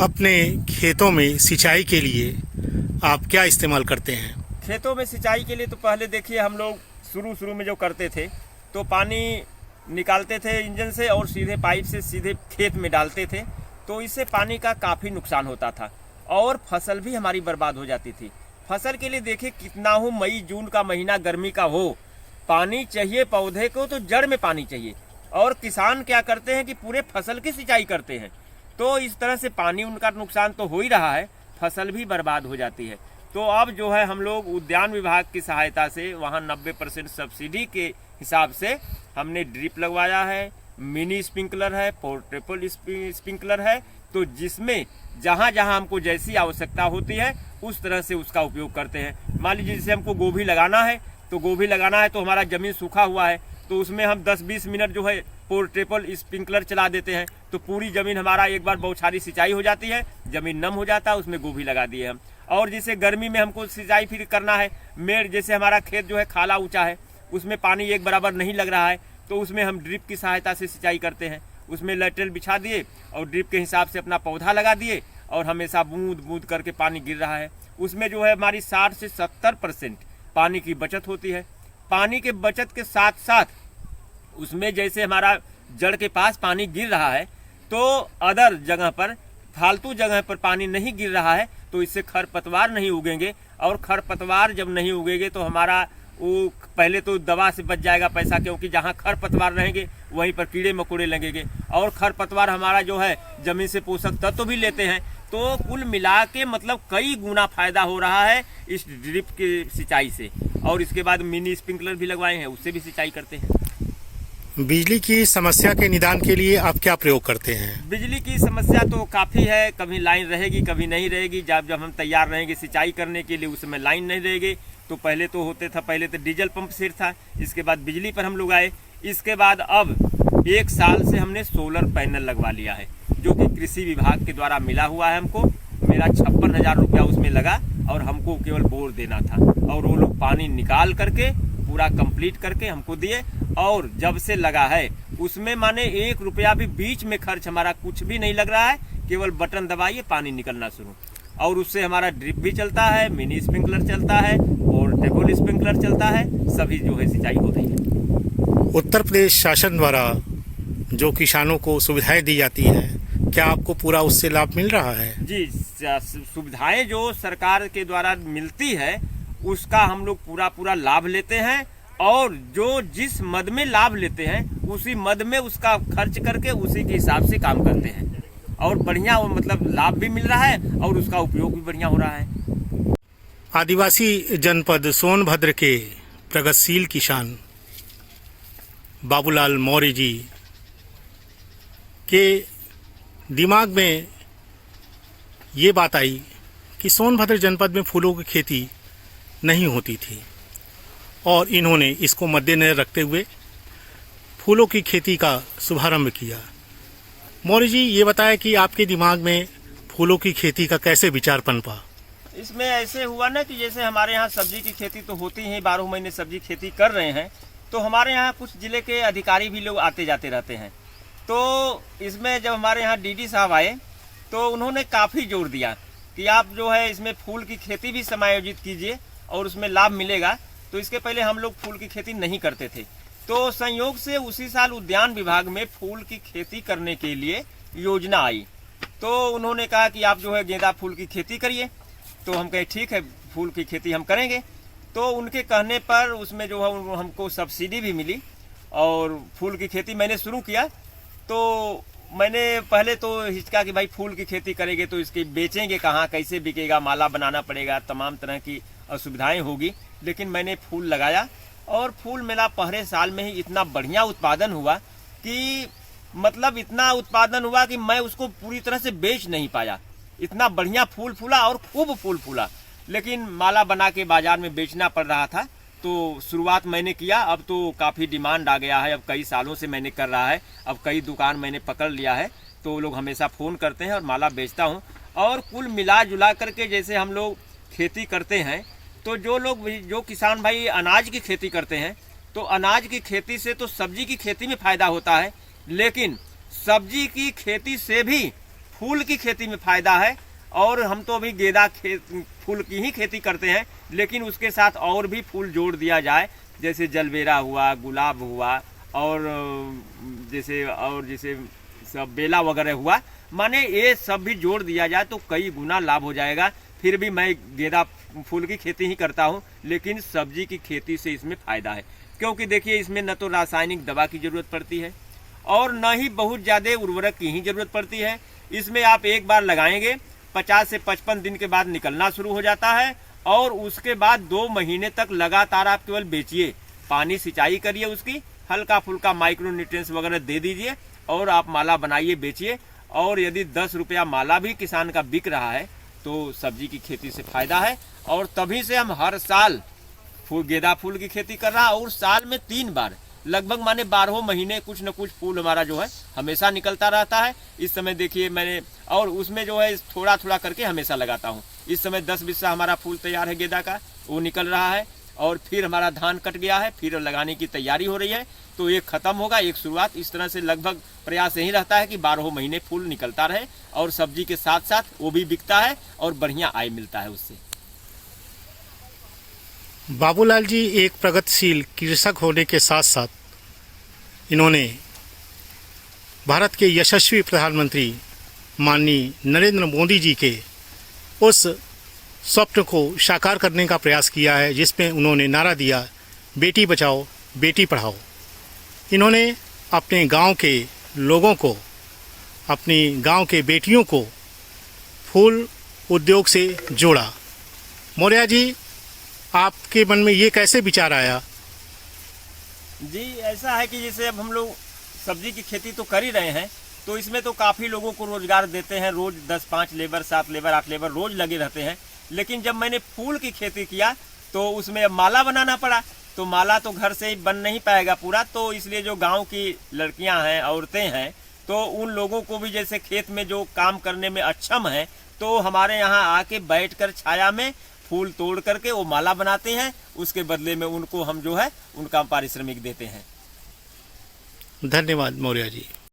अपने खेतों में सिंचाई के लिए आप क्या इस्तेमाल करते हैं? खेतों में सिंचाई के लिए तो पहले देखिए हम लोग शुरू में जो करते थे तो पानी निकालते थे इंजन से और सीधे पाइप से सीधे खेत में डालते थे, तो इससे पानी का काफ़ी नुकसान होता था और फसल भी हमारी बर्बाद हो जाती थी। फसल के लिए देखिए कितना हो, मई जून का महीना गर्मी का हो, पानी चाहिए पौधे को, तो जड़ में पानी चाहिए। और किसान क्या करते हैं कि पूरे फसल की सिंचाई करते हैं, तो इस तरह से पानी उनका नुकसान तो हो ही रहा है, फसल भी बर्बाद हो जाती है। तो अब जो है हम लोग उद्यान विभाग की सहायता से वहाँ 90% सब्सिडी के हिसाब से हमने ड्रिप लगवाया है, मिनी स्प्रिंकलर है, पोर्टेबल स्प्रिंकलर है, तो जिसमें जहाँ जहाँ हमको जैसी आवश्यकता होती है उस तरह से उसका उपयोग करते हैं। मान लीजिए जैसे हमको गोभी लगाना है, तो गोभी लगाना है तो हमारा ज़मीन सूखा हुआ है, तो उसमें हम 10-20 मिनट जो है पोर्टेबल स्प्रिंकलर चला देते हैं, तो पूरी ज़मीन हमारा एक बार बौछारी सिंचाई हो जाती है, ज़मीन नम हो जाता है, उसमें गोभी लगा दिए हम। और जैसे गर्मी में हमको सिंचाई फिर करना है, मेड़ जैसे हमारा खेत जो है खाला ऊंचा है, उसमें पानी एक बराबर नहीं लग रहा है, तो उसमें हम ड्रिप की सहायता से सिंचाई करते हैं। उसमें लैटरल बिछा दिए और ड्रिप के हिसाब से अपना पौधा लगा दिए और हमेशा बूंद बूंद करके पानी गिर रहा है। उसमें जो है हमारी 60 से 70% पानी की बचत होती है। पानी के बचत के साथ साथ उसमें जैसे हमारा जड़ के पास पानी गिर रहा है, तो अदर जगह पर, फालतू जगह पर पानी नहीं गिर रहा है, तो इससे खरपतवार नहीं उगेंगे। और खरपतवार जब नहीं उगेंगे तो हमारा वो पहले तो दवा से बच जाएगा पैसा, क्योंकि जहाँ खरपतवार रहेंगे वहीं पर कीड़े मकोड़े लगेंगे, और खरपतवार हमारा जो है जमीन से पोषक तत्व भी लेते हैं। तो कुल मिला के मतलब कई गुना फायदा हो रहा है इस ड्रिप की सिंचाई से। और इसके बाद मिनी स्प्रिंकलर भी लगवाए हैं, उससे भी सिंचाई करते हैं। बिजली की समस्या के निदान के लिए आप क्या प्रयोग करते हैं? बिजली की समस्या तो काफ़ी है, कभी लाइन रहेगी कभी नहीं रहेगी। जब हम तैयार रहेंगे सिंचाई करने के लिए उस समय लाइन नहीं रहेगी, तो पहले तो होते था, पहले तो डीजल पंप सेट था, इसके बाद बिजली पर हम लोग आए। इसके बाद अब 1 साल से हमने सोलर पैनल लगवा लिया है, जो कि कृषि विभाग के द्वारा मिला हुआ है हमको। मेरा 56,000 रुपया उसमें लगा और हमको केवल बोर देना था, और वो लोग पानी निकाल करके पूरा कंप्लीट करके हमको दिए। और जब से लगा है उसमें माने 1 रुपया भी बीच में खर्च हमारा कुछ भी नहीं लग रहा है, केवल बटन दबाइए पानी निकलना शुरू। और उससे हमारा ड्रिप भी चलता है, मिनी स्प्रिंकलर चलता है और टेबल स्प्रिंकलर चलता है, सभी जो है सिंचाई हो रही है। उत्तर प्रदेश शासन द्वारा जो किसानों को सुविधाएं दी जाती है, क्या आपको पूरा उससे लाभ मिल रहा है? जी, सुविधाएं जो सरकार के द्वारा मिलती है उसका हम लोग पूरा लाभ लेते हैं, और जो जिस मद में लाभ लेते हैं उसी मद में उसका खर्च करके उसी के हिसाब से काम करते हैं, और बढ़िया मतलब लाभ भी मिल रहा है और उसका उपयोग भी बढ़िया हो रहा है। आदिवासी जनपद सोनभद्र के प्रगतिशील किसान बाबूलाल मौर्य जी के दिमाग में ये बात आई कि सोनभद्र जनपद में फूलों की खेती नहीं होती थी, और इन्होंने इसको मद्देनजर रखते हुए फूलों की खेती का शुभारंभ किया। मौर्य जी, ये बताया कि आपके दिमाग में फूलों की खेती का कैसे विचार पनपा? इसमें ऐसे हुआ ना कि जैसे हमारे यहाँ सब्जी की खेती तो होती है, 12 महीने सब्जी खेती कर रहे हैं, तो हमारे यहाँ कुछ जिले के अधिकारी भी लोग आते जाते रहते हैं। तो इसमें जब हमारे यहाँ डीडी साहब आए तो उन्होंने काफ़ी जोर दिया कि आप जो है इसमें फूल की खेती भी समायोजित कीजिए और उसमें लाभ मिलेगा। तो इसके पहले हम लोग फूल की खेती नहीं करते थे, तो संयोग से उसी साल उद्यान विभाग में फूल की खेती करने के लिए योजना आई। तो उन्होंने कहा कि आप जो है गेंदा फूल की खेती करिए, तो हम कहे ठीक है फूल की खेती हम करेंगे। तो उनके कहने पर उसमें जो है हमको सब्सिडी भी मिली और फूल की खेती मैंने शुरू किया। तो मैंने पहले तो हिचका कि भाई फूल की खेती करेंगे तो इसकी बेचेंगे कहाँ, कैसे बिकेगा, माला बनाना पड़ेगा, तमाम तरह की असुविधाएं होगी। लेकिन मैंने फूल लगाया और फूल मेरा पहले साल में ही इतना बढ़िया उत्पादन हुआ कि मतलब इतना उत्पादन हुआ कि मैं उसको पूरी तरह से बेच नहीं पाया। इतना बढ़िया फूल फूला और खूब फूल फूला, लेकिन माला बना के बाजार में बेचना पड़ रहा था। तो शुरुआत मैंने किया, अब तो काफ़ी डिमांड आ गया है, अब कई सालों से मैंने कर रहा है, अब कई दुकान मैंने पकड़ लिया है, तो लोग हमेशा फ़ोन करते हैं और माला बेचता हूँ। और कुल मिला जुला करके जैसे हम लोग खेती करते हैं, तो जो किसान भाई अनाज की खेती करते हैं, तो अनाज की खेती से तो सब्जी की खेती में फ़ायदा होता है, लेकिन सब्जी की खेती से भी फूल की खेती में फायदा है। और हम तो अभी गेंदा फूल की ही खेती करते हैं, लेकिन उसके साथ और भी फूल जोड़ दिया जाए, जैसे जलबेरा हुआ, गुलाब हुआ, और जैसे सब बेला वगैरह हुआ, माने ये सब भी जोड़ दिया जाए तो कई गुना लाभ हो जाएगा। फिर भी मैं गेंदा फूल की खेती ही करता हूँ, लेकिन सब्जी की खेती से इसमें फायदा है, क्योंकि देखिए इसमें न तो रासायनिक दवा की जरूरत पड़ती है और न ही बहुत ज़्यादा उर्वरक की ही जरूरत पड़ती है। इसमें आप एक बार लगाएंगे 50 से 55 दिन के बाद निकलना शुरू हो जाता है, और उसके बाद 2 महीने तक लगातार आप केवल बेचिए, पानी सिंचाई करिए, उसकी हल्का फुल्का माइक्रो न्यूट्रिएंट्स वगैरह दे दीजिए, और आप माला बनाइए, बेचिए। और यदि 10 रुपया माला भी किसान का बिक रहा है तो सब्जी की खेती से फायदा है। और तभी से हम हर साल गेंदा फूल की खेती कर रहा, और साल में 3 बार लगभग माने 12 महीने कुछ न कुछ फूल हमारा जो है हमेशा निकलता रहता है। इस समय देखिए मैंने, और उसमें जो है थोड़ा थोड़ा करके हमेशा लगाता हूँ। इस समय 10 बिस्सा हमारा फूल तैयार है गेंदा का, वो निकल रहा है, और फिर हमारा धान कट गया है, फिर लगाने की तैयारी हो रही है, तो एक खत्म होगा, एक शुरुआत। इस तरह से लगभग प्रयास यही रहता है कि 12 महीने फूल निकलता रहे, और सब्जी के साथ साथ वो भी बिकता है और बढ़िया आय मिलता है उससे। बाबूलाल जी एक प्रगतिशील कृषक होने के साथ साथ इन्होंने भारत के यशस्वी प्रधानमंत्री माननीय नरेंद्र मोदी जी के उस स्वप्न को साकार करने का प्रयास किया है, जिसमें उन्होंने नारा दिया, बेटी बचाओ बेटी पढ़ाओ। इन्होंने अपने गांव के लोगों को, अपनी गांव के बेटियों को फूल उद्योग से जोड़ा। मौर्य जी, आपके मन में ये कैसे विचार आया? जी, ऐसा है कि जैसे अब हम लोग सब्जी की खेती तो कर ही रहे हैं, तो इसमें तो काफ़ी लोगों को रोजगार देते हैं, रोज 10-5 लेबर, 7 लेबर, 8 लेबर रोज लगे रहते हैं। लेकिन जब मैंने फूल की खेती किया तो उसमें माला बनाना पड़ा, तो माला तो घर से ही बन नहीं पाएगा पूरा, तो इसलिए जो गांव की लड़कियां हैं, औरतें हैं, तो उन लोगों को भी जैसे खेत में जो काम करने में अक्षम है, तो हमारे यहाँ आके बैठकर छाया में फूल तोड़ करके वो माला बनाते हैं, उसके बदले में उनको हम जो है उनका पारिश्रमिक देते हैं। धन्यवाद मौर्य जी।